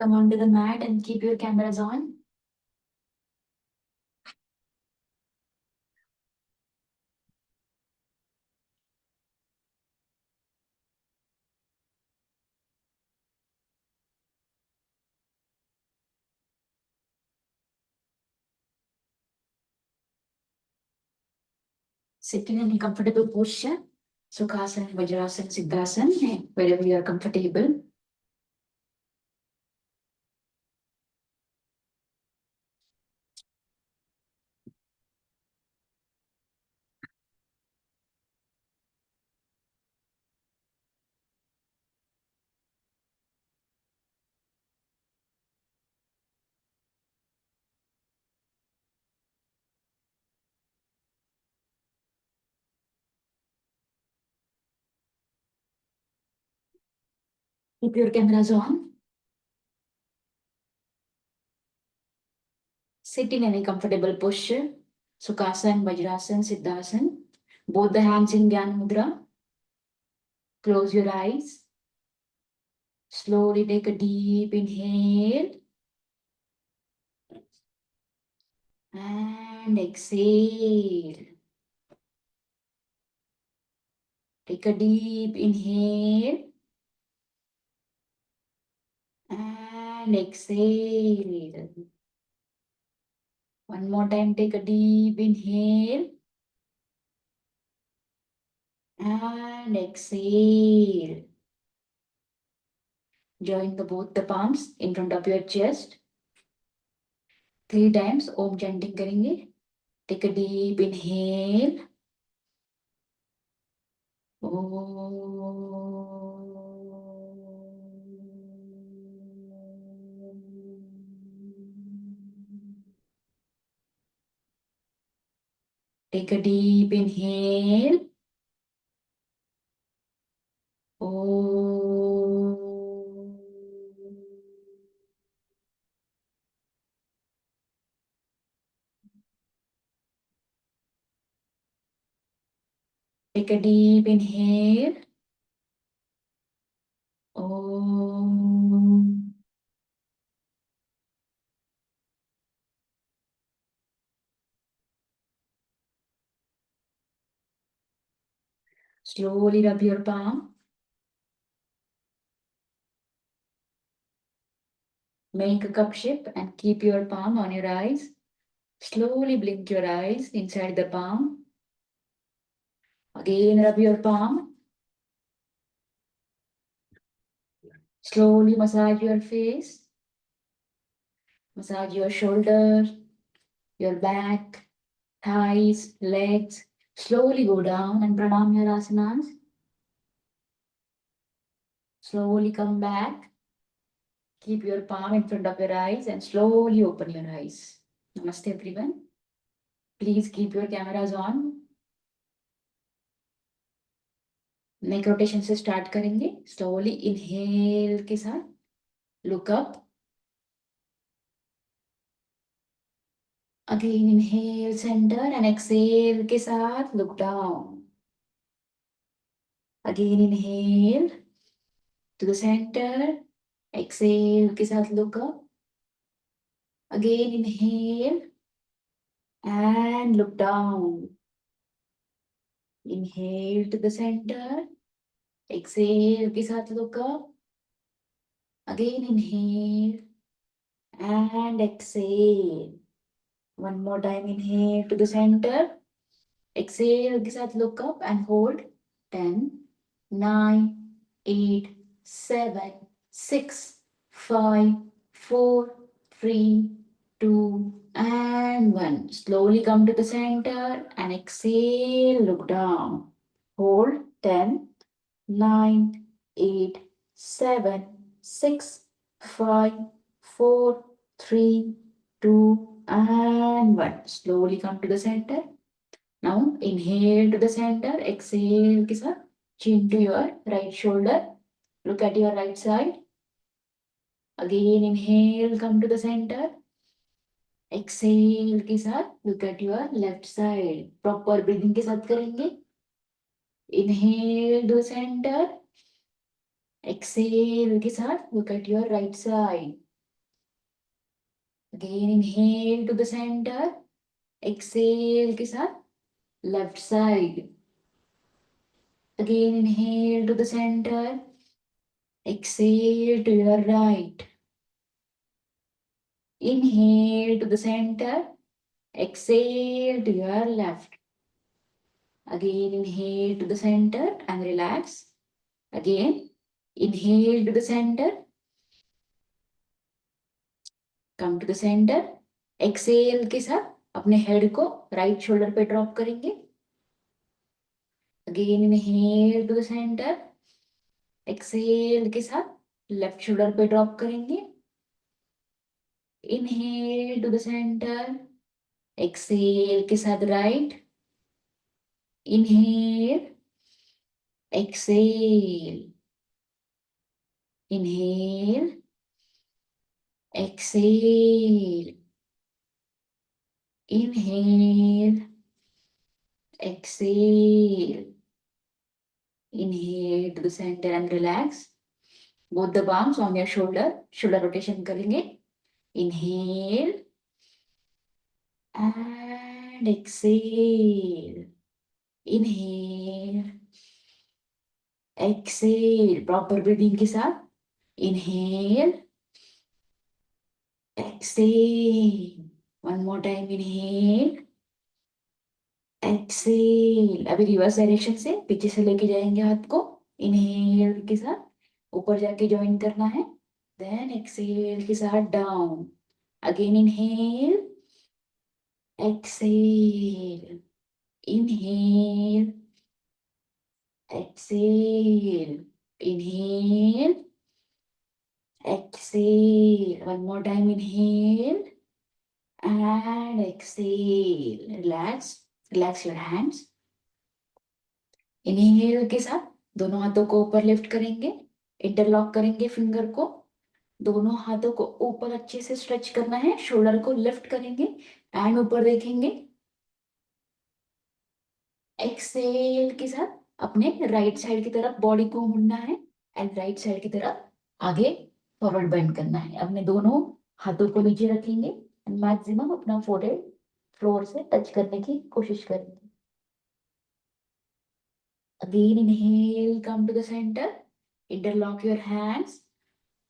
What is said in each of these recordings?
Come onto the mat and keep your cameras on. Sitting in a comfortable posture. Sukhasana, Vajrasana, Siddhasana, wherever you are comfortable. Keep your cameras on. Sitting in a comfortable posture. Sukhasana, Vajrasana, Siddhasana. Both the hands in Jnana Mudra. Close your eyes. Slowly take a deep inhale. And exhale. Take a deep inhale. And exhale. One more time, take a deep inhale. And exhale. Join both the palms in front of your chest. 3 times Om chanting करेंगे. Take a deep inhale. Take a deep inhale. Take a deep inhale. Om. Slowly rub your palm. Make a cup shape and keep your palm on your eyes. Slowly blink your eyes inside the palm. Again, rub your palm. Slowly massage your face. Massage your shoulder, your back, thighs, legs. Slowly go down and pranam your asanas. Slowly come back. Keep your palm in front of your eyes and slowly open your eyes. Namaste everyone. Please keep your cameras on. Neck rotation से start करेंगे. Slowly inhale के साथ look up. Again inhale centre and exhale के साथ look down. Again inhale to the centre. Exhale के साथ look up. Again inhale and look down. Inhale to the centre. Exhale के साथ look up. Again inhale and exhale. One more time, inhale to the center. Exhale के साथ look up and hold. 10, 9, 8, 7, 6, 5, 4, 3, 2, and 1. Slowly come to the center and exhale, look down. Hold. 10, 9, 8, 7, 6, 5, 4, 3, 2, and 1. Slowly come to the center. Now inhale to the center. Exhale के साथ chin to your right shoulder. Look at your right side. Again inhale, come to the center. Exhale के साथ look at your left side. Proper breathing के साथ करेंगे. Inhale to the center. Exhale के साथ look at your right side. Again inhale to the center. Exhale के साथ left side. Again inhale to the center. Exhale to your right. Inhale to the center. Exhale to your left. Again inhale to the center and relax. Again inhale to the center. Come to the center. Exhale के साथ अपने head को right shoulder पे drop करेंगे. Again inhale to the center. Exhale के साथ left shoulder पे drop करेंगे. Inhale to the center. Exhale के साथ right. Inhale. Exhale. Inhale. Exhale. Inhale. Exhale. Inhale to the center and relax. Both the palms on your shoulder. Shoulder rotation करेंगे. Inhale. And exhale. Inhale. Exhale. Proper breathing के साथ. Inhale. Exhale. One more time. Inhale. Exhale. अभी reverse direction से पीछे से लेके जाएंगे हाथ को. Inhale के साथ ऊपर जाके ज्वाइन करना है. Then exhale के साथ down. Again inhale. Exhale. Inhale. Exhale. Inhale. Exhale. One more time. Inhale. And exhale. Relax. Relax your hands. Inhale के साथ दोनों हाथों को ऊपर लिफ्ट करेंगे. इंटरलॉक करेंगे फिंगर को. दोनों हाथों को ऊपर अच्छे से स्ट्रेच करना है. शोल्डर को लिफ्ट करेंगे एंड ऊपर देखेंगे. एक्सेल के साथ अपने राइट साइड की तरफ बॉडी को मुड़ना है एंड राइट साइड की तरफ आगे फॉरवर्ड बेंड करना है. अपने दोनों हाथों को नीचे रखेंगे एंड मैक्सिमम अपना फोरहेड फ्लोर से टच करने की कोशिश करेंगे. Again inhale, come to the center. Interlock your hands.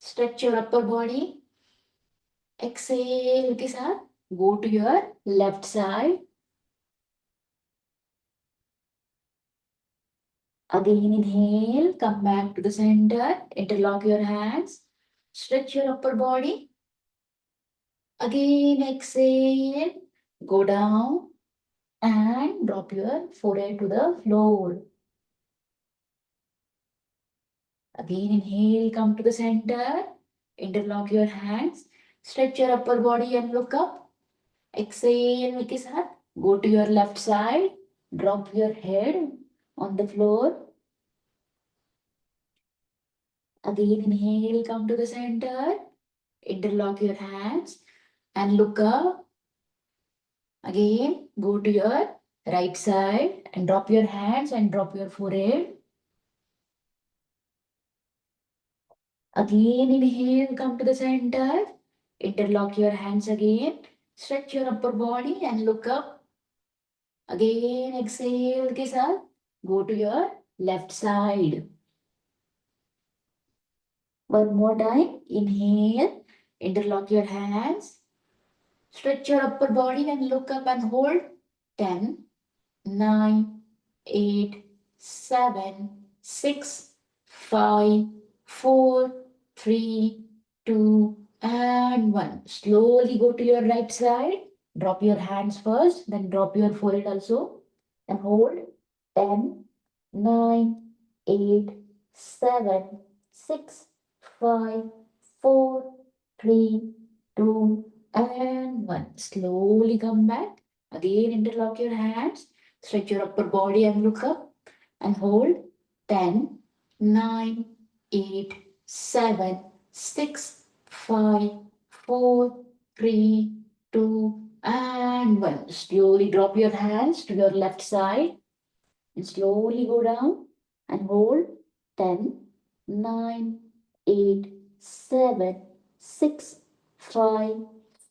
Stretch your upper body. Exhale के साथ go to your left side. Again inhale, come back to the center. Interlock your hands. Stretch your upper body. Again exhale, go down and drop your forehead to the floor. Again inhale, come to the center. Interlock your hands. Stretch your upper body and look up. Exhale के साथ go to your left side. Drop your head on the floor. Again inhale, come to the center. Interlock your hands and look up. Again go to your right side and drop your hands and drop your forehead. Again inhale, come to the center. Interlock your hands again. Stretch your upper body and look up. Again exhale के साथ go to your left side. One more time. Inhale. Interlock your hands. Stretch your upper body and look up and hold. 10, 9, 8, 7, 6, 5, 4, 3, 2, and 1. Slowly go to your right side. Drop your hands first, then drop your forehead also. And hold. 10, 9, 8, 7, 6, 5, 4, 3, 2, and 1. Slowly come back. Again interlock your hands. Stretch your upper body and look up. And hold. 10, 9, 8, 7, 6, 5, 4, 3, 2, and 1. Slowly drop your hands to your left side. And slowly go down and hold. 10, 9, 8, 7, 6, 5,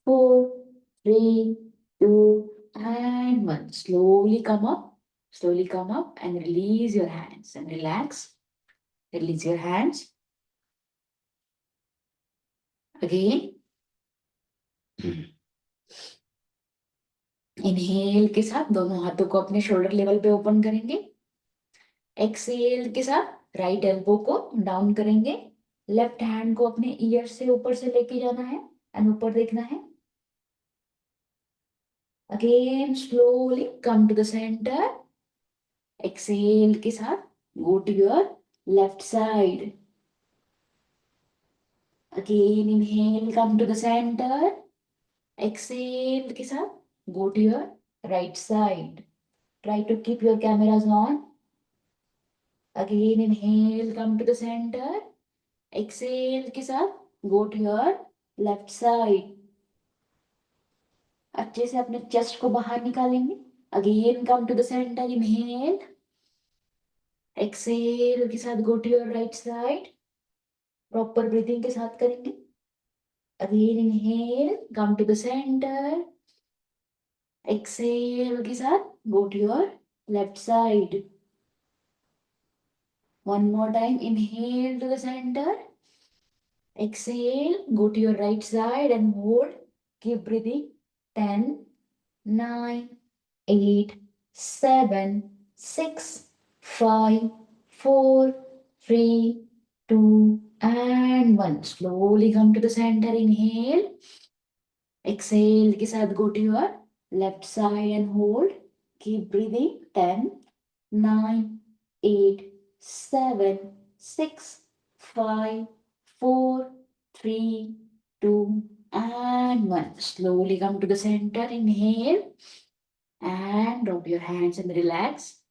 4, 3, 2, and 1. Slowly come up. Slowly come up and release your hands and relax. Release your hands. Again. Inhale के साथ दोनों हाथों को अपने shoulder level पे open करेंगे. Excel के साथ राइट एल्बो को डाउन करेंगे. लेफ्ट हैंड को अपने ईयर से ऊपर से लेके जाना है एंड ऊपर देखना है. Again slowly come to the centre. Exhale के साथ go to your left side. Again inhale come to the centre. Exhale के साथ go to your right side. Try to keep your cameras on. Again inhale, come to the center. Exhale के साथ go to your left side. अच्छे से अपने chest को बाहर निकालेंगे. Again come to the center. Inhale. Exhale के साथ go to your right side. Proper breathing के साथ करेंगे. Again inhale, come to the center. Exhale के साथ go to your left side. One more time. Inhale to the center. Exhale, go to your right side and hold. Keep breathing. 10, 9, 8, 7, 6, 5, 4, 3, 2, and 1. Slowly come to the center. Inhale. Exhale के साथ go to your left side and hold. Keep breathing. 10, 9, 8, 7, 6, 5, 4, 3, 2, and 1. Slowly come to the center. Inhale and drop your hands and relax.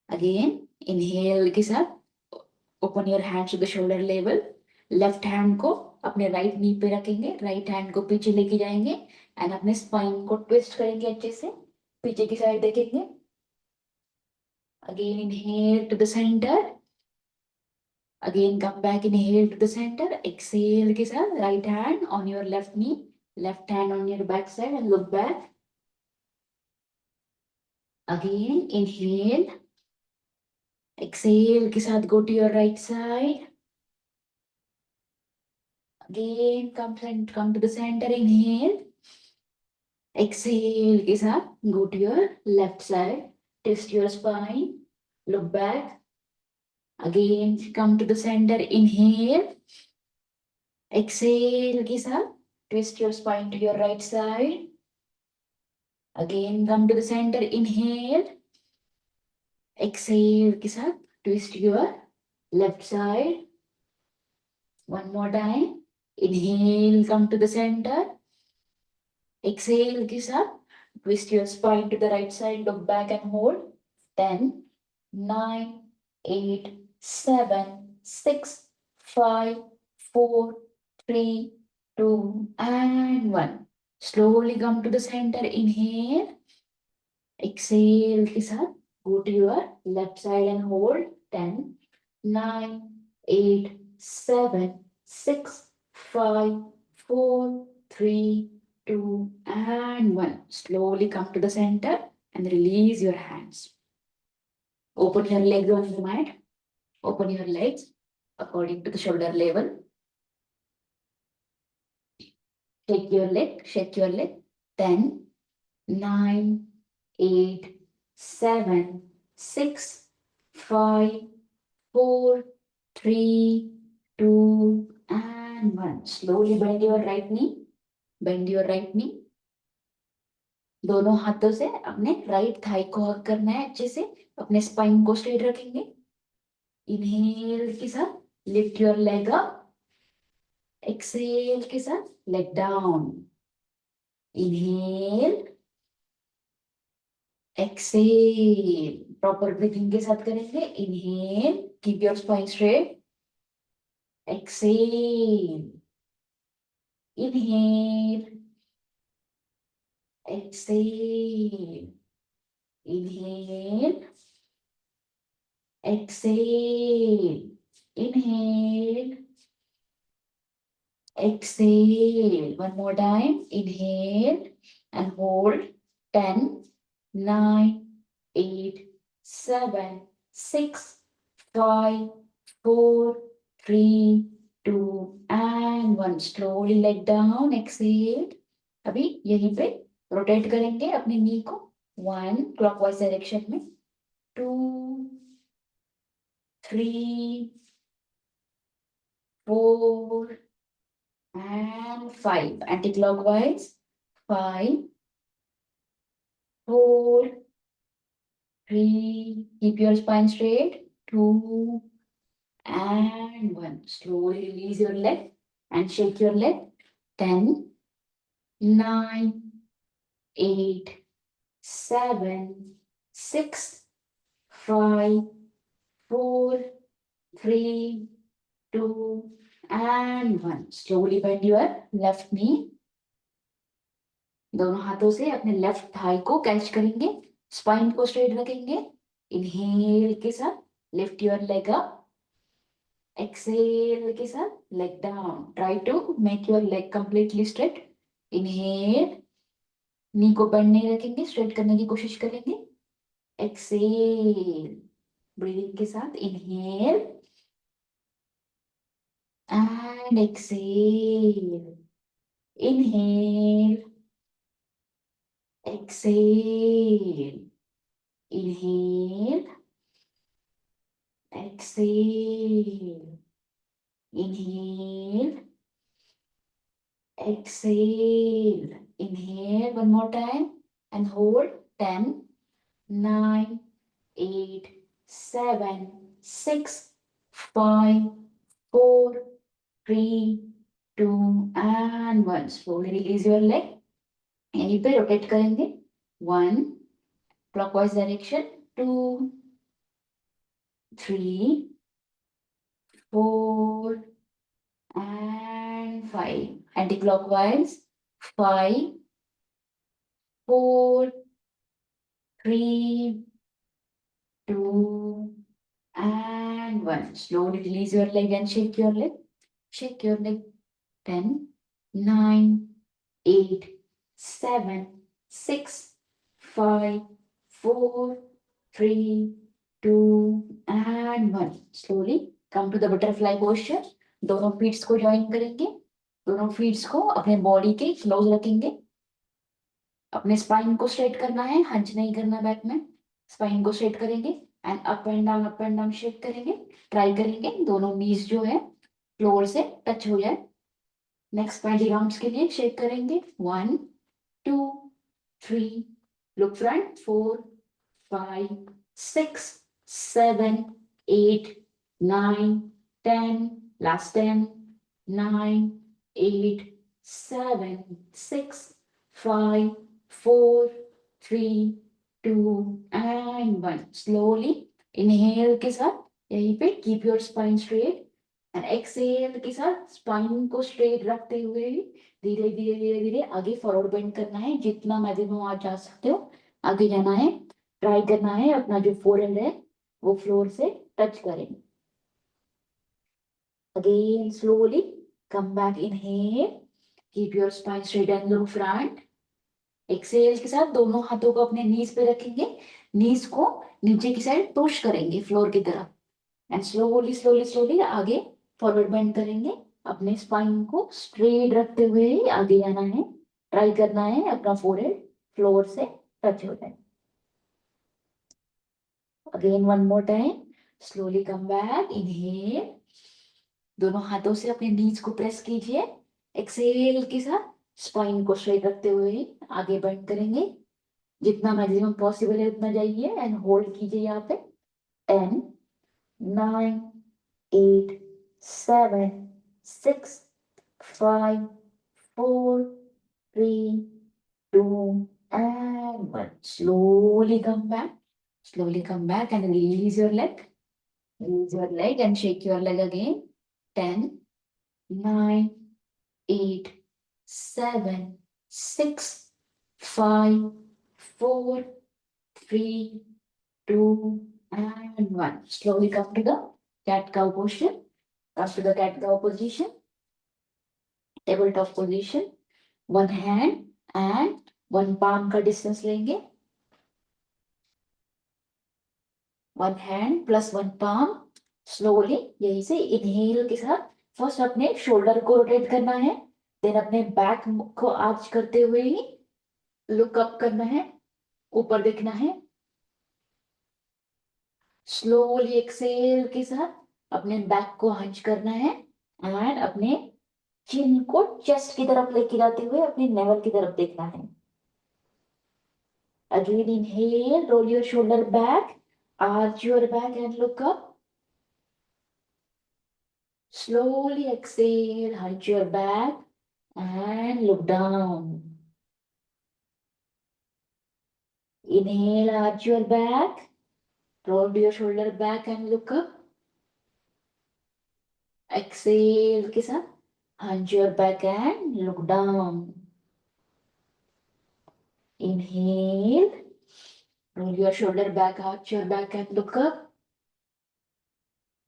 Again, inhale के साथ open your hands to the shoulder level. Left hand को अपने right knee पे रखेंगे. Right hand को पीछे लेके जाएंगे एंड अपने स्पाइन को ट्विस्ट करेंगे अच्छे से. पीछे की साइड देखेंगे. Again, inhale to the center. Again, come back, inhale to the center. Exhale के साथ right hand on your left knee, left hand on your back side and look back. Again, inhale. Exhale के साथ go to your right side. Again, come to the center. Inhale. Exhale के साथ go to your left side. Twist your spine. Look back. Again, come to the center. Inhale. Exhale के साथ twist your spine to your right side. Again, come to the center. Inhale. Exhale के साथ twist your left side. One more time. Inhale, come to the center. Exhale के साथ twist your spine to the right side. Look back and hold. 10, 9, 8, 7, 6, 5, 4, 3, 2, and 1. Slowly come to the center. Inhale. Exhale के साथ go to your left side and hold. 10, 9, 8, 7, 6, 5, 4, 3, 2, and 1. Slowly come to the center and release your hands. Open your legs on the mat. Open your legs according to the shoulder level. Shake your leg, shake your leg. 10, 9, 8, 7, 6, 5, 4, 3, 2, and 1. Slowly bend your right knee. Bend your right knee. दोनों हाथों से अपने right thigh को हग करना है अच्छे से. अपने स्पाइन को स्ट्रेट रखेंगे. इनहेल के साथ lift your leg up. Exhale के साथ leg down. Inhale. Exhale. Proper breathing के साथ करेंगे. Inhale, keep your spine straight. Exhale. Inhale. Exhale. Inhale. Exhale. Inhale. exhale. One more time. Inhale and hold. 10, 9, 8, 7, 6, 5, 4, 3, 2 and 1. Slowly leg down. Exhale. अभी यहीं पे rotate करेंगे अपने नी को. 1 क्लॉकवाइज डायरेक्शन में. 2, 3, 4 and 5. Anti-clockwise. 5, 4, 3. Keep your spine straight. 2 and 1. Slowly release your leg and shake your leg. 10, 9, 8, 7, 6, 5, 4, 3, 2 and 1. Slowly bend your left knee. दोनों हाथों से अपने लेफ्ट थाई को कैच करेंगे. स्पाइन को स्ट्रेट रखेंगे. इनहेल के साथ lift your leg up. Exhale के साथ leg down. Try to make your leg completely straight. Inhale. Knee को बेंड नहीं रखेंगे, स्ट्रेट करने की कोशिश करेंगे. एक्सेल. ब्रीदिंग के साथ inhale and exhale. Inhale. Exhale. Inhale. Exhale. Inhale. Exhale. Inhale one more time and hold. 10, 9, 8, 7, 6, 5, 4, 3, 2 and 1. Slowly release your leg. यहीं पे रोटेट करेंगे. 1 clockwise direction. 2, 3, 4 and 5. Anti-clockwise. 5, 4, 3, 2 and 1. Slowly release your leg and shake your leg. Shake your leg. 10, 9, 8, 7, 6, 5, 4, 3, 2 and 1. Slowly come to the butterfly posture. दोनों feats को join करेंगे. दोनों feats को अपने body के क्लोज रखेंगे. अपने स्पाइन को स्ट्रेट करना है, हंच नहीं करना बैक में. स्पाइन को स्ट्रेट करेंगे and up and down shake करेंगे. ट्राई करेंगे दोनों नीज जो है फ्लोर से टच हो जाए. नेक्स्ट 20 राउंड्स के लिए शेक करेंगे. 1, 2, 3, look front. 4, 5, 6, 7, 8, 9, 10. Last 10, 9, 8, 7, 6, 5, 4, 3, 2 and 1. Slowly inhale के साथ यहीं पे keep your spine straight and exhale के साथ spine को straight रखते हुए धीरे धीरे धीरे धीरे आगे फॉरवर्ड बेंड करना है. जितना मैक्सिमम आप जा सकते हो आगे जाना है. ट्राई करना है अपना जो फोरहेड है वो फ्लोर से टच करें. Again slowly come back. Inhale. Keep your spine straight and look front. Exhale के साथ दोनों हाथों को अपने नीज पे रखेंगे. नीज को नीचे की साइड पुश करेंगे फ्लोर की तरफ एंड स्लोली स्लोली स्लोली आगे फॉरवर्ड बेंड करेंगे. अपने स्पाइन को स्ट्रेट रखते हुए ही आगे जाना है. ट्राई करना है अपना फोरहेड फ्लोर से टच हो जाए. Again one more time. Slowly come back. Inhale. दोनों हाथों से अपने नीज को प्रेस कीजिए. एक्सेल के साथ स्पाइन को स्ट्रेट रखते हुए आगे बेंड करेंगे. जितना मैक्सिमम पॉसिबल है उतना जाइए एंड होल्ड कीजिए यहाँ पे. 10, 9, 8, 7, 6, 5, 4, 3, 2 and 1. Slowly come back. Slowly come back and release your leg. Release your leg and shake your leg again. 10, 9, 8, 7, 6, 5, 4, 3, 2 and 1. Slowly come to the cat cow posture. Come to the cat cow position. Table top position, one hand and one palm का distance लेंगे, one hand plus one palm, slowly यही से inhale के साथ first अपने shoulder को rotate करना है, देन अपने बैक को आर्च करते हुए ही लुक अप करना है, ऊपर देखना है, स्लोली एक्सेल के साथ अपने बैक को हंच करना है एंड अपने चिन को चेस्ट की तरफ लेके जाते हुए अपने नेवल की तरफ देखना है। Again inhale, roll your shoulder back, arch your back and look up. Slowly exhale, hunch your back and look down. Inhale, arch your back, roll your shoulder back and look up. Exhale के साथ hunch your back and look down. Inhale, roll your shoulder back, arch your back and look up.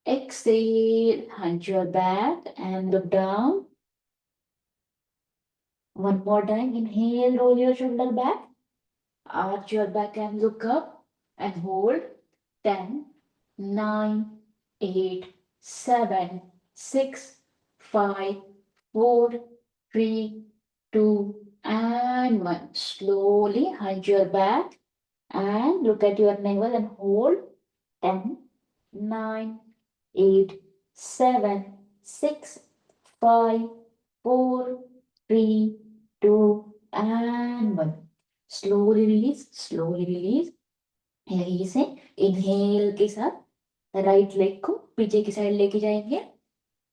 Exhale, hunch your back and look down. One more time. Inhale, roll your shoulder back, arch your back and look up and hold. 10, 9, 8, 7, 6, 5, 4, 3, 2, and 1. Slowly hunch your back and look at your navel and hold. 10, 9, 8, 7, 6, 5, 4, 3, 2, and 1. Slowly release, slowly release. यहीं से inhale के साथ right leg को पीछे की side लेके जाएंगे,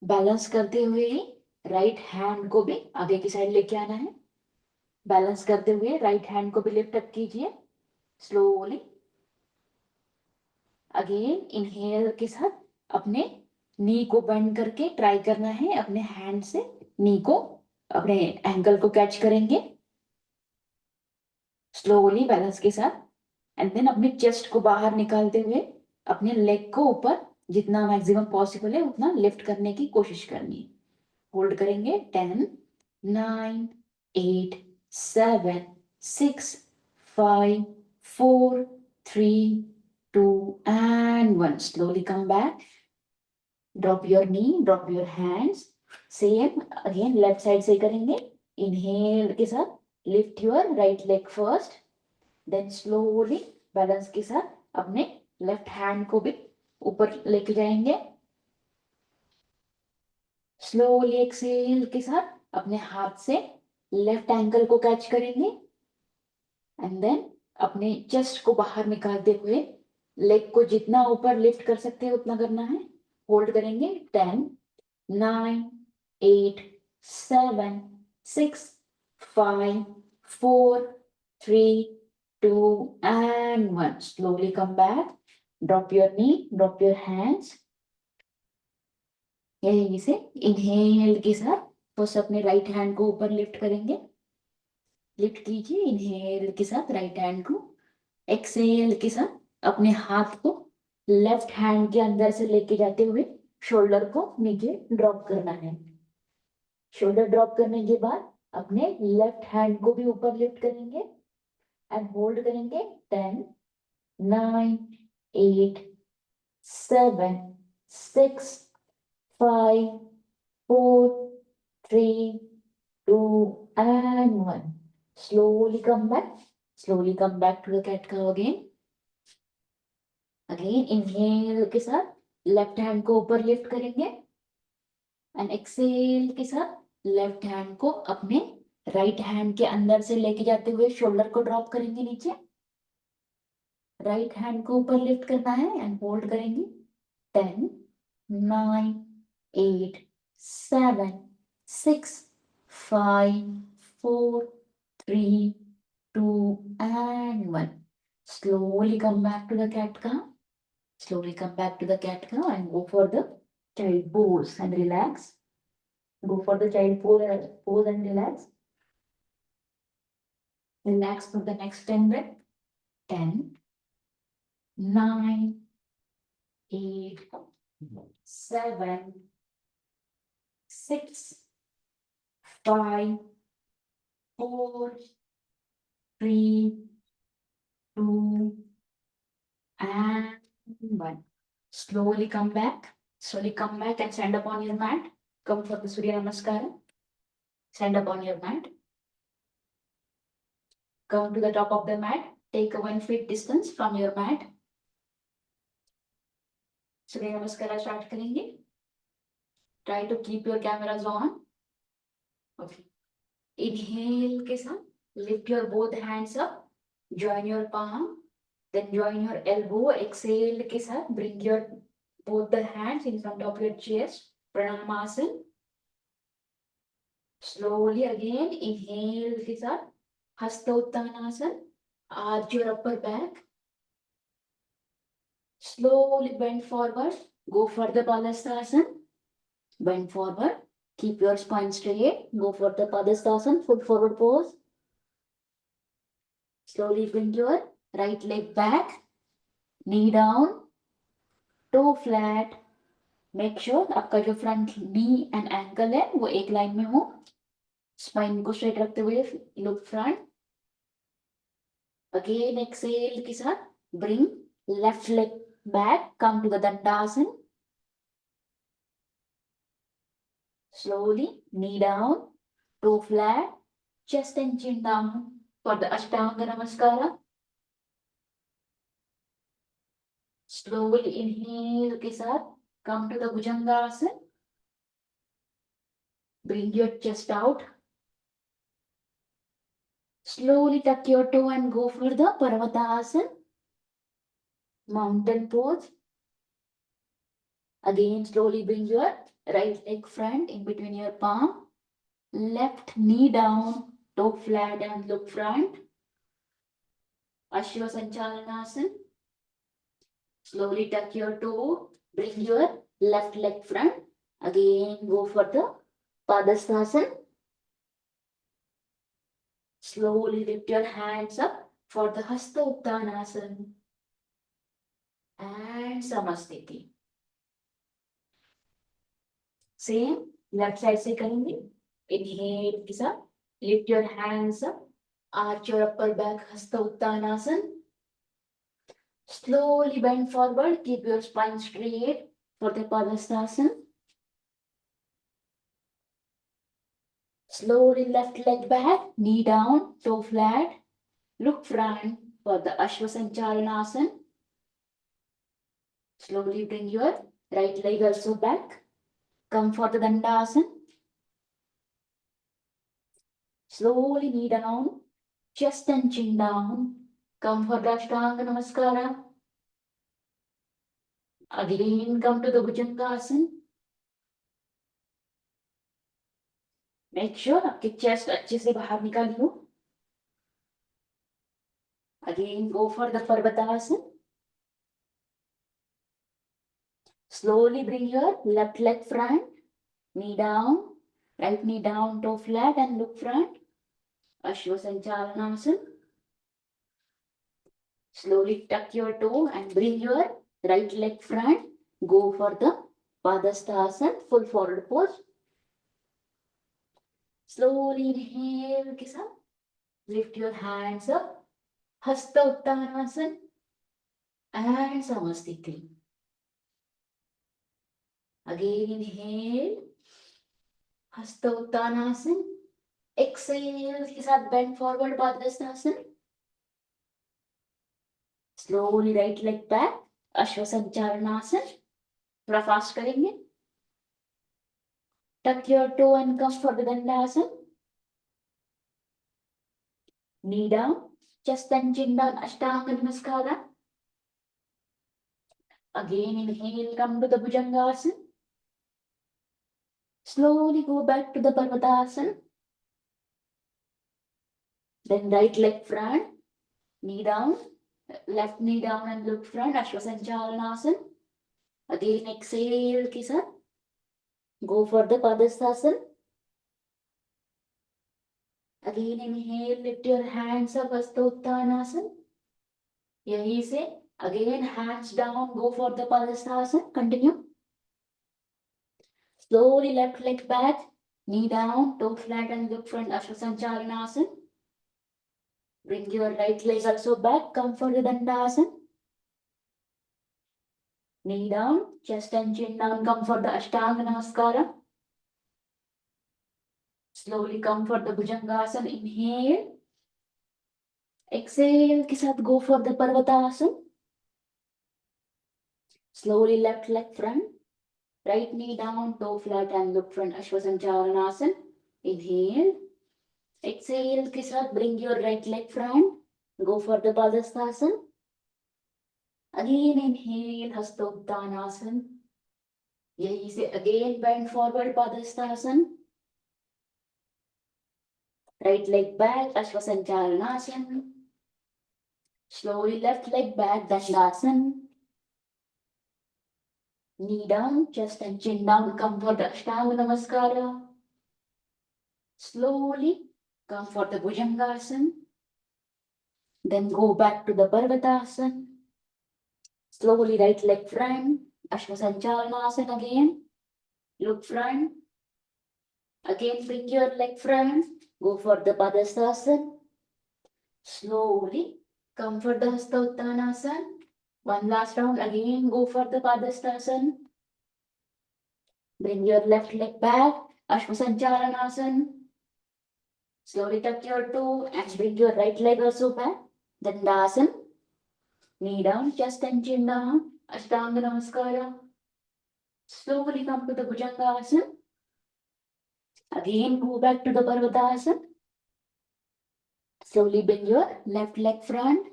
balance करते हुए ही राइट हैंड को भी आगे की साइड लेके आना है, बैलेंस करते हुए राइट हैंड को भी लिफ्ट अप कीजिए स्लोली। अगेन इनहेल के साथ अपने नी को बेंड करके ट्राई करना है, अपने हैंड से नी को अपने एंकल को कैच करेंगे स्लोली बैलेंस के साथ, एंड देन अपने चेस्ट को बाहर निकालते हुए अपने लेग को ऊपर जितना मैक्सिमम पॉसिबल है उतना लिफ्ट करने की कोशिश करनी है। होल्ड करेंगे 10, 9, 8, 7, 6, 5, 4, 3, 2 and 1. Slowly come back. Drop your knee, drop your hands. Same again left side से करेंगे। इनहेल के साथ lift your right leg first, then slowly balance के साथ अपने लेफ्ट हैंड को भी ऊपर लेके जाएंगे। स्लोली एक्सेल के साथ अपने हाथ से लेफ्ट एंकल को कैच करेंगे एंड देन अपने चेस्ट को बाहर निकालते हुए लेग को जितना ऊपर लिफ्ट कर सकते हैं उतना करना है। होल्ड करेंगे 10, 9, 8, 7, 6, 5, 4, 3, 2 and 1. Slowly come back. Drop your knee, drop your hands. यही से इनहेल के साथ फर्स्ट अपने राइट हैंड को ऊपर लिफ्ट करेंगे, लिफ्ट कीजिए इनहेल के साथ राइट हैंड को, एक्सेल के साथ अपने हाथ को लेफ्ट हैंड के अंदर से लेके जाते हुए शोल्डर को नीचे ड्रॉप करना है। शोल्डर ड्रॉप करने के बाद अपने लेफ्ट हैंड को भी ऊपर लिफ्ट करेंगे एंड होल्ड करेंगे 10, 9, 8, 7, 6, 5, 4, 3, 2 and 1. Slowly come back. Slowly come back to the cat cow again. Again inhale के साथ लेफ्ट हैंड को ऊपर लिफ्ट करेंगे एंड एक्सेल के साथ लेफ्ट हैंड को अपने राइट हैंड के अंदर से लेके जाते हुए शोल्डर को ड्रॉप करेंगे नीचे, राइट हैंड को ऊपर लिफ्ट करना है एंड होल्ड करेंगे 10, 9, 8, 7, 6, 5, 4, 3, 2 and 1. Slowly come back to the cat cow. Slowly come back to the cat cow and go for the child pose and relax. Go for the child pose and relax. Relax for the next 10 breath. 10, 9, 8, 7, 6, 5, 4, 3, 2, and 1. Slowly come back. Slowly come back and stand up on your mat. Come for the Surya Namaskara. Stand up on your mat. Come to the top of the mat. Take a 1 feet distance from your mat. Surya Namaskara start करेंगे. Try to keep your cameras on. Okay. Inhale के साथ. Lift your both hands up. Join your palm. Then join your elbow. Exhale के साथ. Bring your both the hands in front of your chest. Pranamasana. Slowly again. Inhale के साथ. Hastottanasana. Arch your upper back. Slowly bend forward. Go for the Padastasana. Bend forward. Keep your spine straight. Go for the Padastasana. Full forward pose. Slowly bring your right leg back. Knee down. Toe flat. Make sure आपका जो front knee and ankle है वो एक line में हो. Spine को straight रखते हुए look front. Again exhale के साथ bring left leg back. Come to the Dandasana. Slowly knee down, toe flat, chest and chin down for the Ashtanga Namaskara. Slowly inhale के साथ come to the Bhujangasana. Bring your chest out. Slowly tuck your toe and go for the Parvatasana. Mountain pose. Again, slowly bring your right leg front in between your palm. Left knee down, toe flat and look front. Ashwa Sanchalanasana. Slowly tuck your toe. Bring your left leg front. Again, go for the Padastasana. Slowly lift your hands up for the Hasta Uttanasana. And Samasthiti. Same, left side से करेंगे. Inhale के साथ. Lift your hands up. Arch your upper back, Hasta Uttanasana. Slowly bend forward. Keep your spine straight for the Padastasana. Slowly left leg back, knee down, toe flat. Look front for the Ashwasanchalanasana. Slowly bring your right leg also back. Come for the Dandasana. Slowly knee down, chest and chin down. Come for the Ashtanga Namaskara. Again, come to the Bhujangasana. Make sure आपके chest अच्छे से बाहर निकाली हो. Again, go for the Parvatasana. Slowly bring your left leg front, knee down, right knee down, toe flat and look front. Ashwasanchalanasana. Slowly tuck your toe and bring your right leg front. Go for the Padastasana, full forward pose. Slowly inhale के साथ. Lift your hands up. Hasta Uttanasana and Samasthiti. Again inhale. Hasta Uttanasana. Exhale के साथ bend forward Padastasana. Slowly right leg back. Ashwasanchalanasana. थोड़ा fast करेंगे. Tuck your toe and come for the Dandasana. Knee down, chest and chin down, Ashtanga Namaskara. Again inhale, come to the Bhujangasana. Slowly go back to the Parvatasana. Then right leg front, knee down, left knee down and look front, Ashwasanchalanasana. Again exhale के साथ. Go for the Padastasana. Again inhale, lift your hands up, Hasta Uttanasana. यहीं से again hands down, go for the Padastasana. Continue. Slowly left leg back, knee down, toe flat and look front, Ashwasancharana. Bring your right leg also back, come for the Dandasana. Knee down, chest and chin down, come for the Ashtanga Namaskara. Slowly come for the Bhujangasana, inhale. Exhale के साथ go for the Parvatasana. Slowly left leg front, right knee down, toe flat and look front, Ashwasancharana. Inhale. Exhale के साथ bring your right leg front, go for the Padasthasana. Again inhale, Hastottanasana. यही से again bend forward, Padasthasana. Right leg back, Ashwasancharana. Slowly left leg back, Dandasana. Knee down, chest and chin down, come for the Ashtanga Namaskara. Slowly come for the Bhujangasana. Then go back to the Parvatasana. Slowly right leg front, Ashwasancharana again. Look front. Again bring your leg front. Go for the Padasthasana. Slowly come for the Hastottanasana. One last round. Again go for the Padasthasana. Bring your left leg back. Ashwasancharana. Slowly tuck your toe and bring your right leg also back. Dandasana. Knee down, chest and chin down. Ashtanga Namaskara. Slowly come to the Bhujangasana. Again go back to the Parvatasana. Slowly bend your left leg front.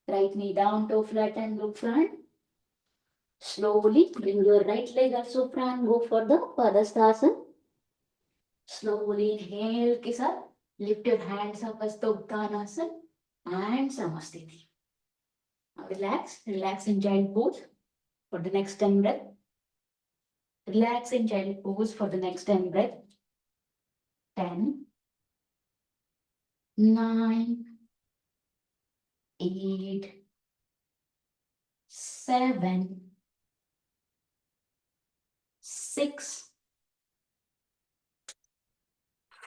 Right knee down, toe flat and look front. Slowly bring your right leg also front. Go for the Padasthasana. Slowly inhale के साथ lift your hands up as the Uttanasana and Samasthiti. Now relax in child pose for the next 10 breaths. Relax in child pose for the next 10 breaths. 10, 9, 8, 7, 6,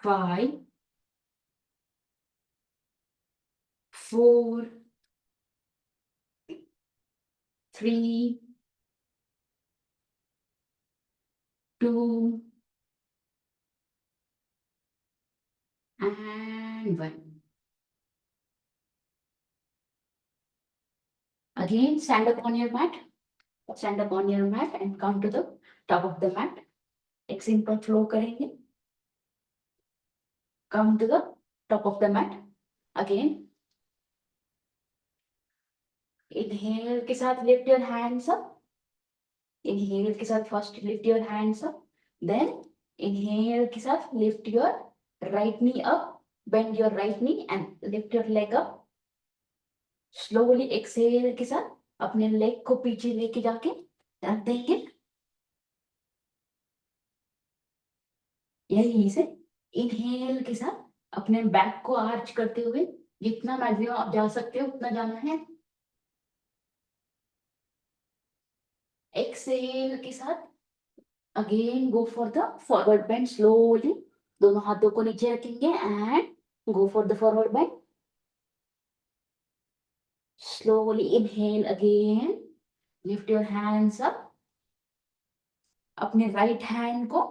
5, 4, 3, 2, and 1. Again, stand up on your mat. Stand up on your mat and come to the top of the mat. एक simple flow करेंगे. Come to the top of the mat. Again. Inhale के साथ lift your hands up. Inhale के साथ first lift your hands up. Then inhale के साथ lift your right knee up. Bend your right knee and lift your leg up. Slowly exhale के साथ अपने leg को पीछे लेके जाके रख देंगे. यही से inhale के साथ अपने बैक को आर्च करते हुए जितना मैक्सिमम आप जा सकते हो उतना जाना है. Exhale के साथ again go for the forward bend slowly. दोनों हाथों को नीचे रखेंगे and go for the forward bend. Slowly inhale again. Lift your hands up. अपने right hand को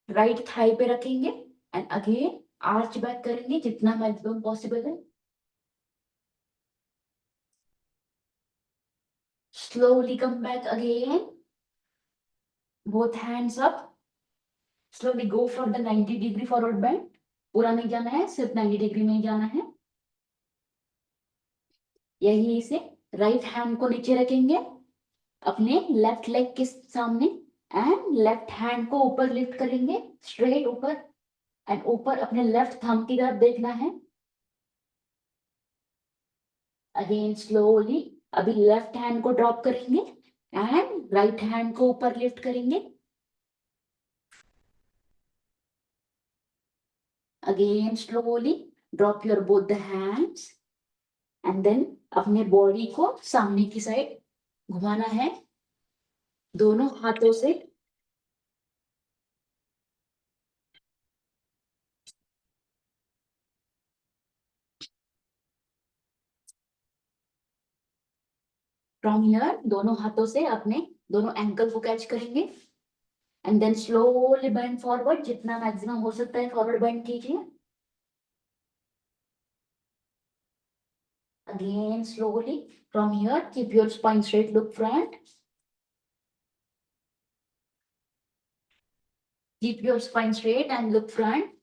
right thigh पे रखेंगे and again arch back करेंगे जितना maximum possible है. Slowly come back again. Both hands up. Slowly go for the 90-degree forward bend. पूरा नहीं जाना है, सिर्फ 90 डिग्री में ही जाना है. यही से राइट हैंड को नीचे रखेंगे अपने लेफ्ट लेग के सामने एंड लेफ्ट हैंड को ऊपर लिफ्ट करेंगे स्ट्रेट ऊपर एंड ऊपर अपने लेफ्ट थंब की तरफ देखना है. अगेन स्लोली अभी लेफ्ट हैंड को ड्रॉप करेंगे एंड राइट हैंड को ऊपर लिफ्ट करेंगे. Again slowly drop your both the hands and then अपने बॉडी को सामने की साइड घुमाना है दोनों हाथों से. फ्रॉम हियर, दोनों हाथों से अपने दोनों एंकल को कैच करेंगे and then slowly bend forward, जितना मैक्सिमम हो सकता है फॉरवर्ड बेंड कीजिए. Again, slowly from here, keep your spine straight, look front. Keep your spine straight and look front.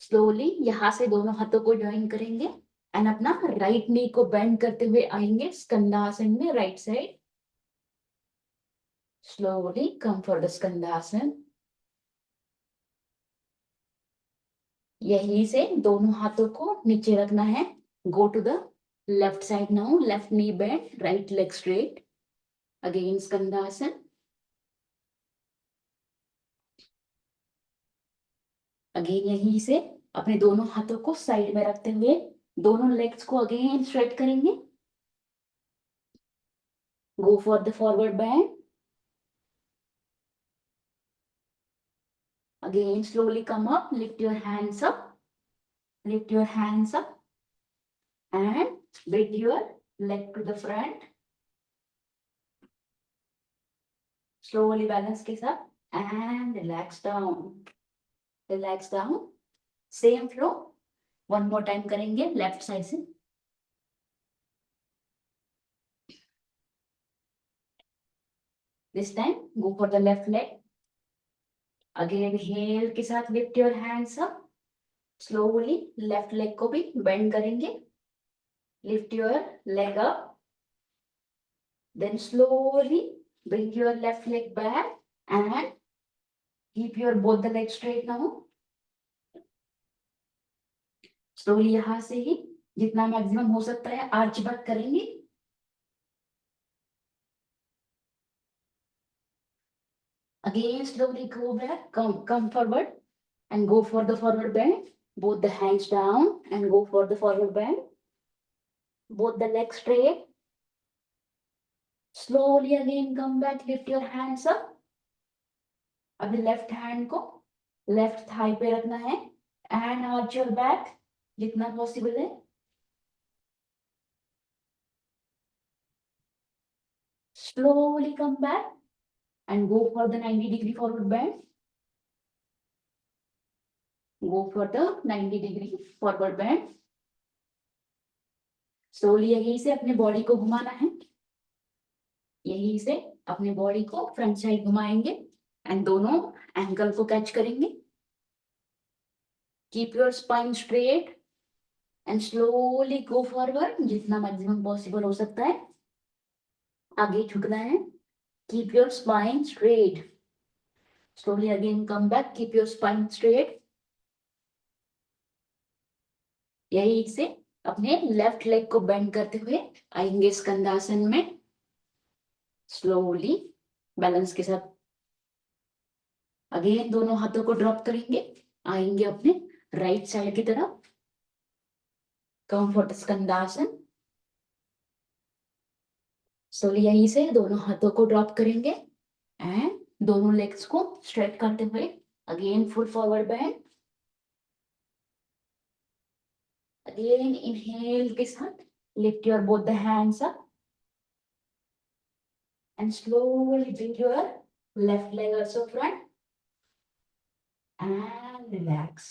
Slowly, यहाँ से दोनों हाथों को ज्वाइन करेंगे एंड अपना राइट नी को बेंड करते हुए आएंगे स्कंदासन में, right side. Slowly come for the स्कंदासन. यहीं से दोनों हाथों को नीचे रखना है. Go to the left side now. Left knee bend, right leg straight. Again Skandasana. Again यहीं से अपने दोनों हाथों को साइड में रखते हुए दोनों लेग्स को अगेन स्ट्रेट करेंगे. Go for the forward bend. Again slowly come up, lift your hands up, lift your hands up and bring your leg to the front. Slowly balance के साथ and relax down, relax down. Same flow one more time करेंगे left side से. This time go for the left leg. Again inhale के साथ lift your hands up. Slowly left leg को भी bend करेंगे. Lift your leg up, then slowly bring your left leg back and keep your both the legs straight now. Slowly यहाँ से ही जितना maximum हो सकता है आर्च बैक करेंगे. Again slowly go back, come forward and go for the forward bend. Both the hands down and go for the forward bend. Both the legs straight. Slowly again come back, lift your hands up. अभी left hand को left thigh पे रखना है and arch your back जितना possible है. Slowly come back and go for the 90-degree forward bend. Go for the 90-degree forward bend. Slowly यहीं से अपने बॉडी को घुमाना है. यहीं से अपने बॉडी को फ्रंट साइड घुमाएंगे एंड दोनों एंकल को कैच करेंगे. Keep your spine straight and slowly go forward, जितना मैक्सिमम पॉसिबल हो सकता है आगे झुकना है. Keep your spine straight. Slowly again come back, keep your spine straight. यही से अपने लेफ्ट लेग को बेंड करते हुए आएंगे स्कंदासन में. स्लोली बैलेंस के साथ अगेन दोनों हाथों को ड्रॉप करेंगे, आएंगे अपने राइट साइड की तरफ. कंफर्ट स्कंदासन. स्लोली यहीं से दोनों हाथों को ड्रॉप करेंगे एंड दोनों लेग्स को स्ट्रेट करते हुए again full forward bend. Again inhale के साथ lift your both the hands up and slowly bring your left leg also front and relax.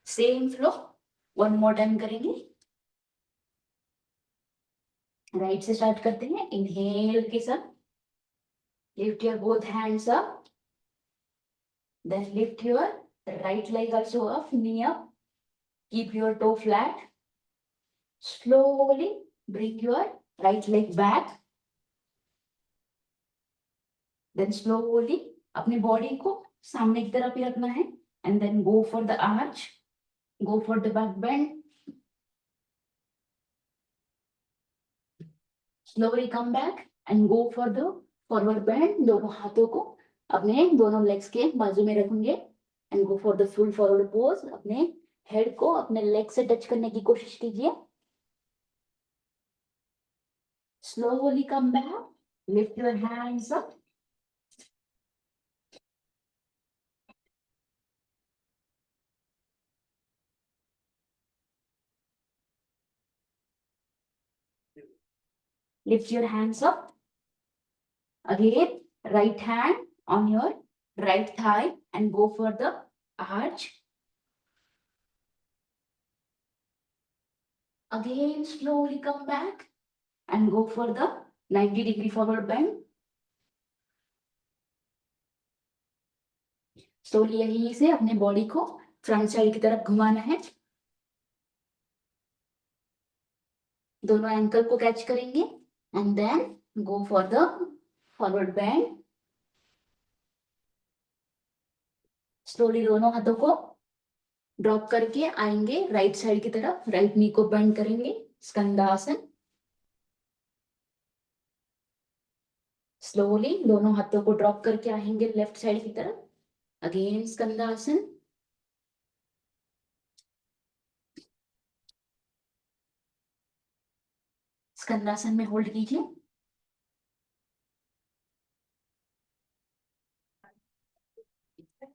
Same flow one more time करेंगे. Right से start करते हैं. Inhale के साथ lift your both hands up, then lift your right leg also up, knee up, keep your toe flat. Slowly bring your right leg back, then slowly अपने body को सामने की तरफ ही रखना है and then go for the arch, go for the back bend. Slowly come back and go for the forward bend. दोनों हाथों को अपने दोनों लेग्स के बाजू में रखेंगे and go for the full forward pose. अपने हेड को अपने लेग से टच करने की कोशिश कीजिए. Slowly come back, lift your hands up. Lift your hands up. Again, right hand on your right thigh and go for the arch. Again, slowly come back and go for the 90-degree forward bend. Slowly यहीं से अपने body को front side की तरफ घुमाना है. दोनों ankle को कैच करेंगे and then go for the forward bend. Slowly दोनों हाथों को ड्रॉप करके आएंगे राइट साइड की तरफ. राइट नी को बेंड करेंगे, स्कंदासन. स्लोली दोनों हाथों को ड्रॉप करके आएंगे लेफ्ट साइड की तरफ. अगेन स्कंदासन. स्कंदासन में होल्ड कीजिए.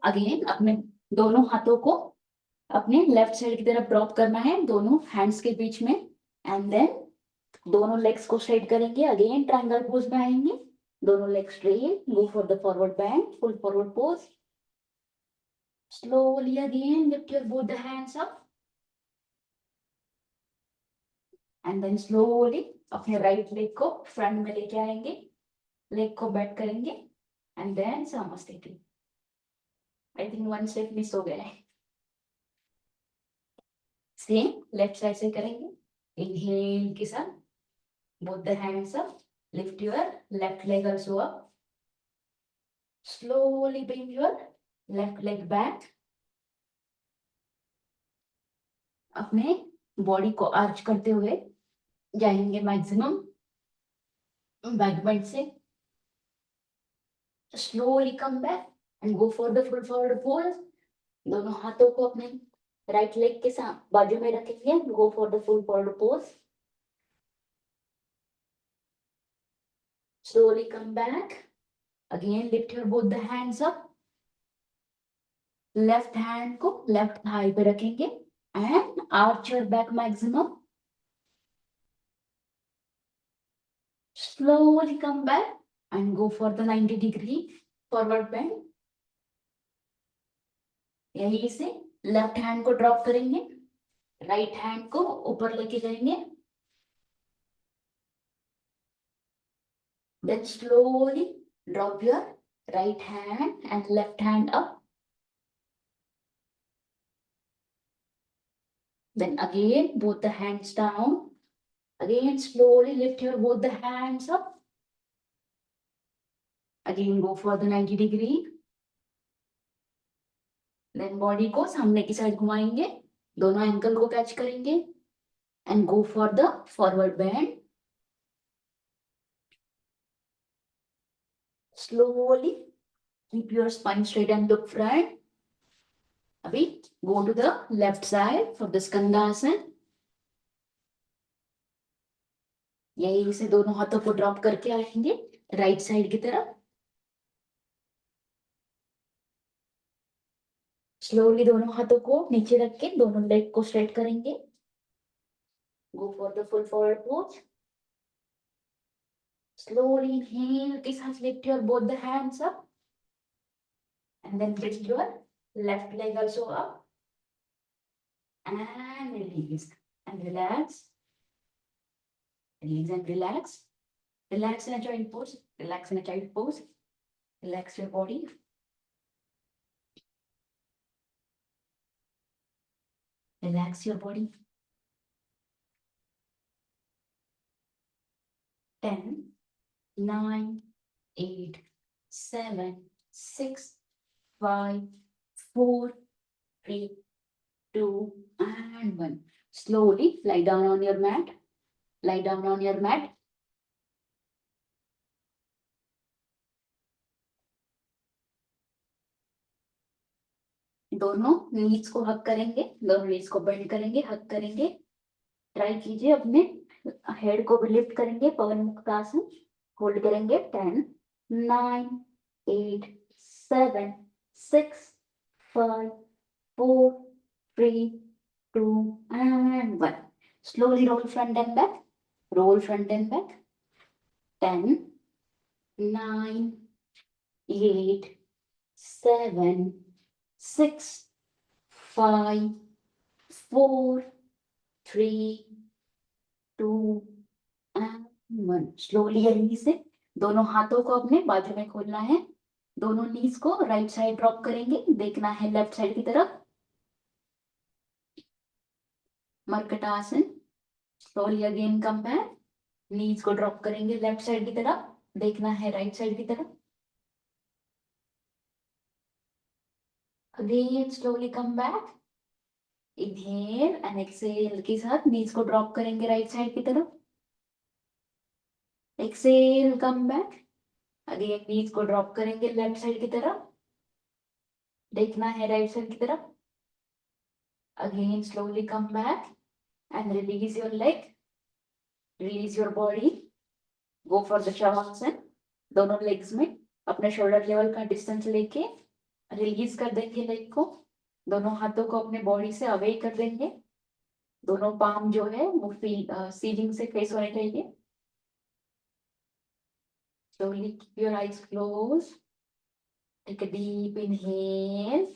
अगेन अपने दोनों हाथों को अपने लेफ्ट साइड की तरफ ड्रॉप करना है, दोनों हैंड्स के बीच में. एंड देन दोनों लेग्स को स्ट्रेट करेंगे. अगेन ट्रायंगल पोज में आएंगे. दोनों leg straight. Go for the forward bend, full forward pose. Slowly again lift your both the hands up and then slowly अपने राइट लेग को फ्रंट में लेके आएंगे. लेग को बेंड करेंगे and then Samasthiti. I think one step miss हो गया है. सेम लेफ्ट साइड से करेंगे. इनहेल के साथ both the hands up. Lift your left leg also up. Slowly bring your left leg back. अपने बॉडी को आर्च करते हुए जाएंगे मैक्सिमम बैक बेंड से. Slowly come back and go for the full forward pose. दोनों हाथों को अपने राइट लेग के साथ बाजू में रखेंगे. गो for the full forward pose. Slowly come back. Again, lift your both the hands up. Left hand को लेफ्ट थाई पे रखेंगे and arch your back maximum. Slowly come back and go for the 90-degree forward bend. यहीं से left hand को drop करेंगे, right hand को ऊपर लेके जाएंगे. Then slowly drop your right hand and left hand up. Then again both the hands down. Again slowly lift your both the hands up. Again go for the 90-degree. Then body को सामने की side घुमाएंगे, दोनों ankle को catch करेंगे and go for the forward bend. Slowly keep your spine straight and look front. अभी go to the left side for the skandasana. यही से दोनों हाथों को ड्रॉप करके आएंगे राइट साइड की तरफ. स्लोली दोनों हाथों को नीचे रख के दोनों लेग को स्ट्रेट करेंगे. Go for the full forward pose. Slowly inhale के साथ lift your both the hands up and then bring your left leg also up and release and relax. Release and relax. Relax in a child pose. Relax in a child pose. Relax your body. Relax your body. 10, 9, 8, 7, 6, 5, 4, 3, 2, and 1. Slowly lie down on your mat. Lie down on your mat. दोनों नीज को हक करेंगे, दोनों नीज को bend करेंगे, हक करेंगे. Try कीजिए अपने हेड को भी लिफ्ट करेंगे. पवन मुक्तासन होल्ड करेंगे. 10, 9, 8, 7, 6, 5, 4, 3, 2, and 1. Slowly roll front and back. Roll front and back. 10, 9, 8, 7, 6, 5, 4, 3, 2 and 1. Slowly release से दोनों हाथों को अपने बाजू में खोलना है, दोनों नीज को राइट साइड ड्रॉप करेंगे, देखना है लेफ्ट साइड की तरफ, markatasana. Slowly again come back, नीज को ड्रॉप करेंगे लेफ्ट साइड की तरफ, देखना है राइट साइड की तरफ, again slowly come back, inhale and exhale के साथ नीज को ड्रॉप करेंगे राइट साइड की तरफ, एक्सेल कम बैक, अगेन नीज को ड्रॉप करेंगे लेफ्ट साइड की तरफ, देखना है राइट साइड की तरफ, again slowly come back and release your leg, release your body, go for the shavasana. दोनों लेग्स में अपने शोल्डर लेवल का डिस्टेंस लेके रिलीज कर देंगे लेग को, दोनों हाथों को अपने बॉडी से अवे कर देंगे, दोनों पाम जो है वो सीलिंग से फेस होने चाहिए। Slowly keep your eyes closed. Take a deep inhale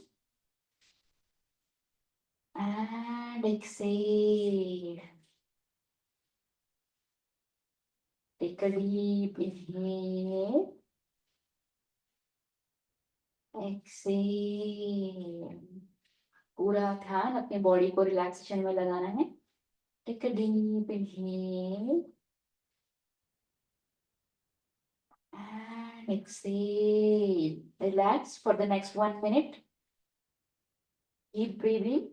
and exhale. Take a deep inhale. Exhale. पूरा ध्यान अपने बॉडी को रिलैक्सेशन में लगाना है. Take a deep inhale and exhale. Relax for the next 1 minute. Keep breathing.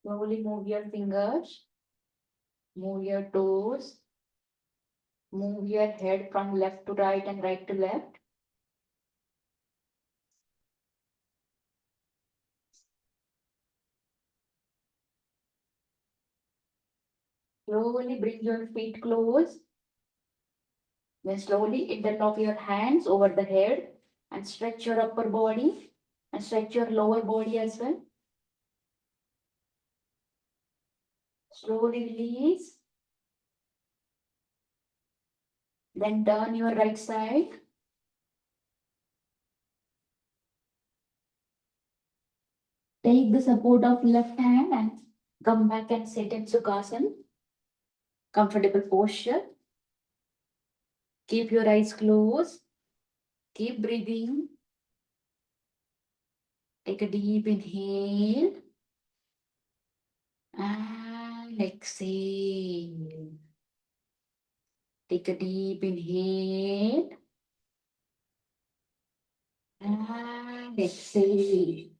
Slowly move your fingers, move your toes, move your head from left to right and right to left. Slowly bring your feet close. Then slowly interlock your hands over the head and stretch your upper body and stretch your lower body as well. Slowly release. Then turn your right side. Take the support of left hand and come back and sit in Sukhasana. Comfortable posture. Keep your eyes closed. Keep breathing. Take a deep inhale and exhale. Take a deep inhale and exhale.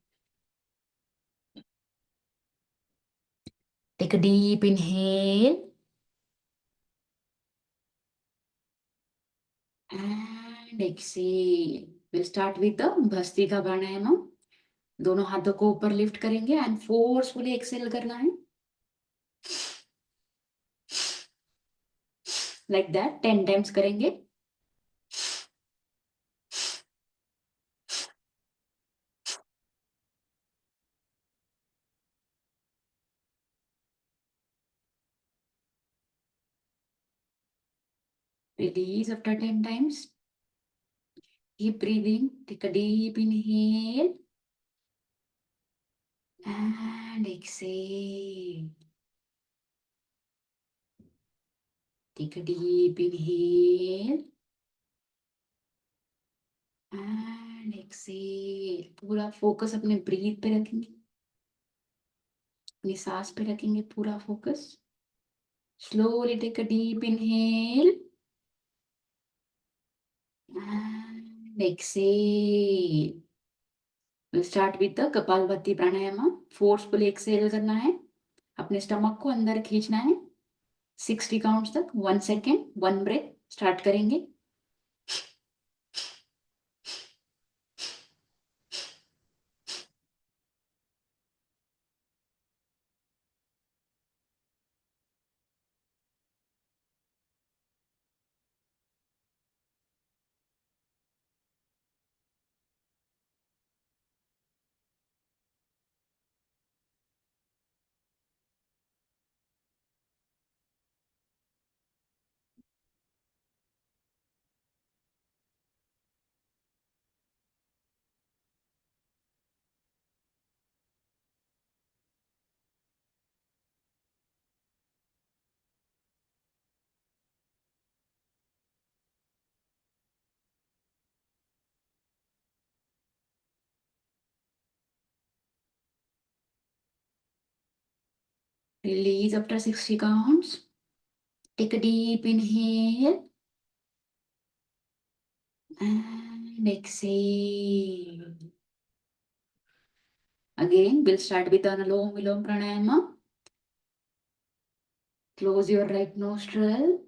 Take a deep inhale and exhale. We'll start with the bhastrika प्राणायाम. दोनों हाथों को ऊपर lift करेंगे and forcefully Excel करना है. Like that 10 times करेंगे. Release after 10 times. Keep breathing. Take a deep inhale and exhale. Take a deep inhale and exhale. पूरा focus अपने ब्रीथ पे रखेंगे, अपनी सांस पे रखेंगे पूरा focus. Slowly take a deep inhale and exhale. We'll start with the Kapalbhati pranayama. Forcefully exhale करना है. अपने स्टमक को अंदर खींचना है 60 काउंट्स तक. 1 सेकेंड 1 ब्रेथ. स्टार्ट करेंगे. Release after 60 counts. Take a deep inhale and exhale. Again, we'll start with Anulom Vilom Pranayama. Close your right nostril.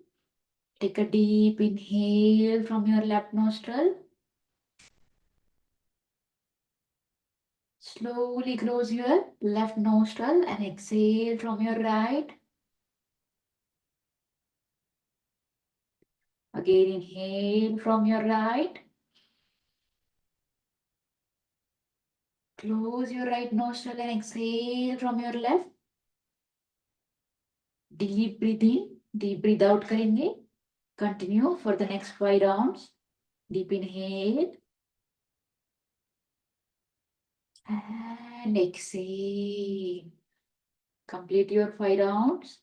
Take a deep inhale from your left nostril. Slowly close your left nostril and exhale from your right. Again, inhale from your right. Close your right nostril and exhale from your left. Deep breathe in, deep breathe out करेंगे. Continue for the next 5 rounds. Deep inhale and exhale. Complete your 5 rounds.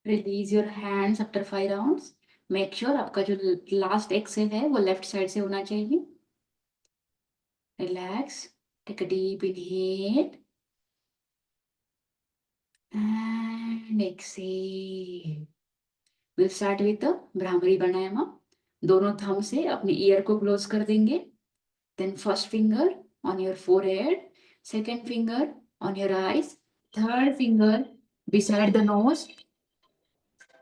Release your hands after 5 rounds. Make sure आपका जो last exhale है वो left side से होना चाहिए. Relax. Take a deep inhale and exhale. We'll start with the Brahmari Pranayama. दोनों thumb से अपनी ईयर को क्लोज कर देंगे. Then first finger on your forehead, second finger on your eyes, third finger beside the nose,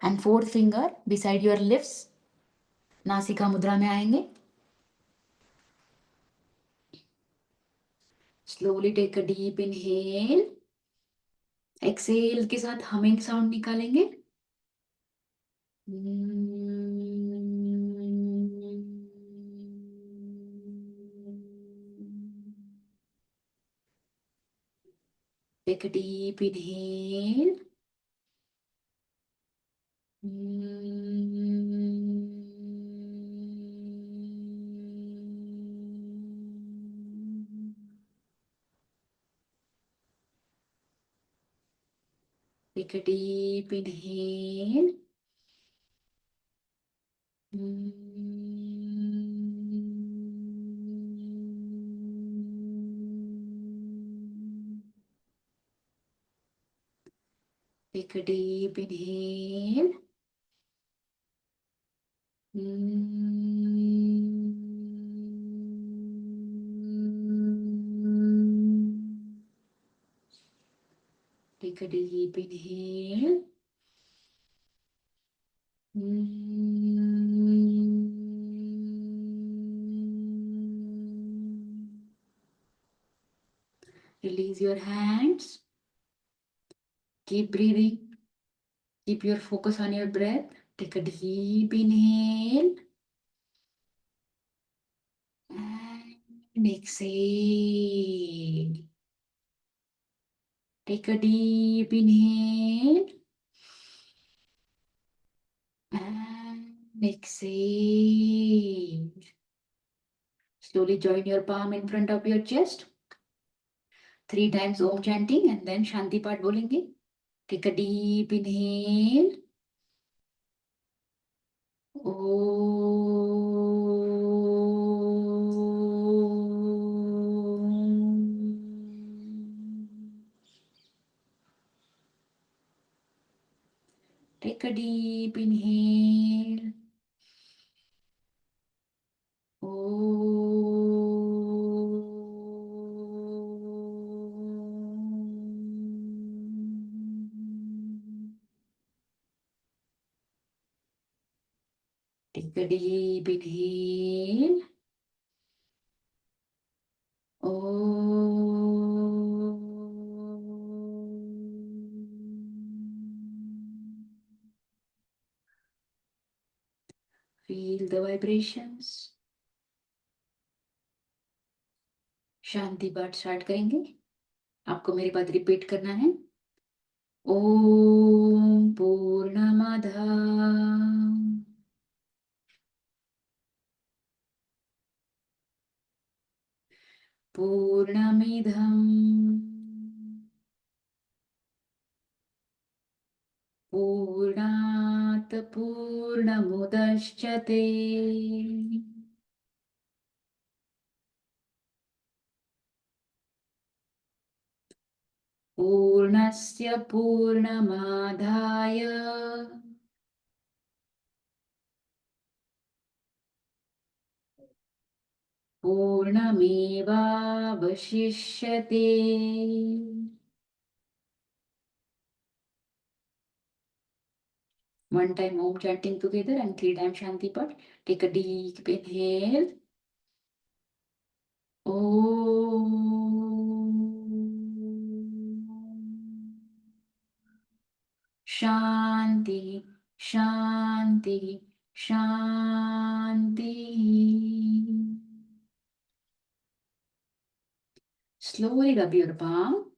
and fourth finger beside your lips. नासिका मुद्रा में आएंगे. Slowly take a deep inhale. Exhale के साथ हमिंग साउंड निकालेंगे. Take a deep inhale. Take a deep inhale. Take a deep inhale. Take a deep inhale. Release your hands. Keep breathing. Keep your focus on your breath. Take a deep inhale. And exhale. Take a deep inhale. And exhale. Slowly join your palm in front of your chest. 3 times Om chanting and then Shanti Path bolenge. Take a deep inhale. Take a deep inhale. Take a deep inhale. Feel the vibrations. शांति पाठ start करेंगे. आपको मेरी बात repeat करना है. ओम पूर्णमदः पूर्णमिदं पूर्णात् पूर्णमुदच्यते पूर्णस्य पूर्णमादाय पूर्णमेवावशिष्यते. One time Om chanting together and 3 times Shanti Path. Take a deep inhale. Om Shanti, Shanti, Shanti. Slowly rub your palm.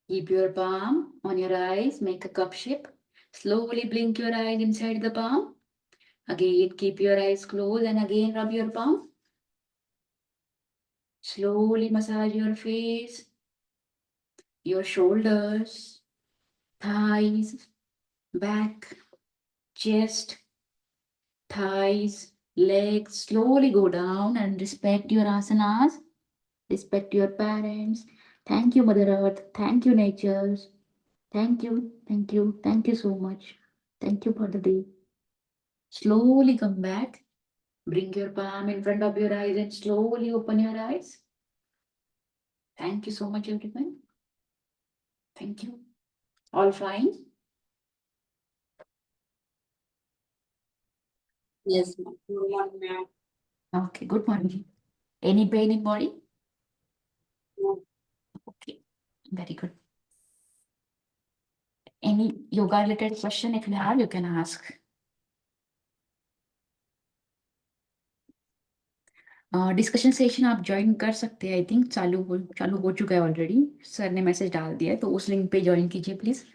Keep your palm on your eyes. Make a cup shape. Slowly blink your eyes inside the palm. Again, keep your eyes closed and again rub your palm. Slowly massage your face, your shoulders, thighs, back, chest, thighs, legs. Slowly go down and respect your asanas. Respect your parents. Thank you, Mother Earth. Thank you, nature. Thank you, thank you, thank you so much. Thank you for the day. Slowly come back. Bring your palm in front of your eyes and slowly open your eyes. Thank you so much, everyone. Thank you. All fine? Yes, ma'am. Good morning, ma'am. Okay, good morning. Any pain in body? No. Okay, very good. Any yoga related question if you have, you can ask. Discussion session आप join कर सकते हैं। I think चालू हो चुका है already. Sir ने message डाल दिया है, तो उस लिंक पे ज्वाइन कीजिए please.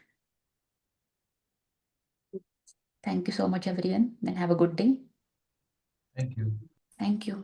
Thank you so much everyone, then have a good day. Thank you. Thank you.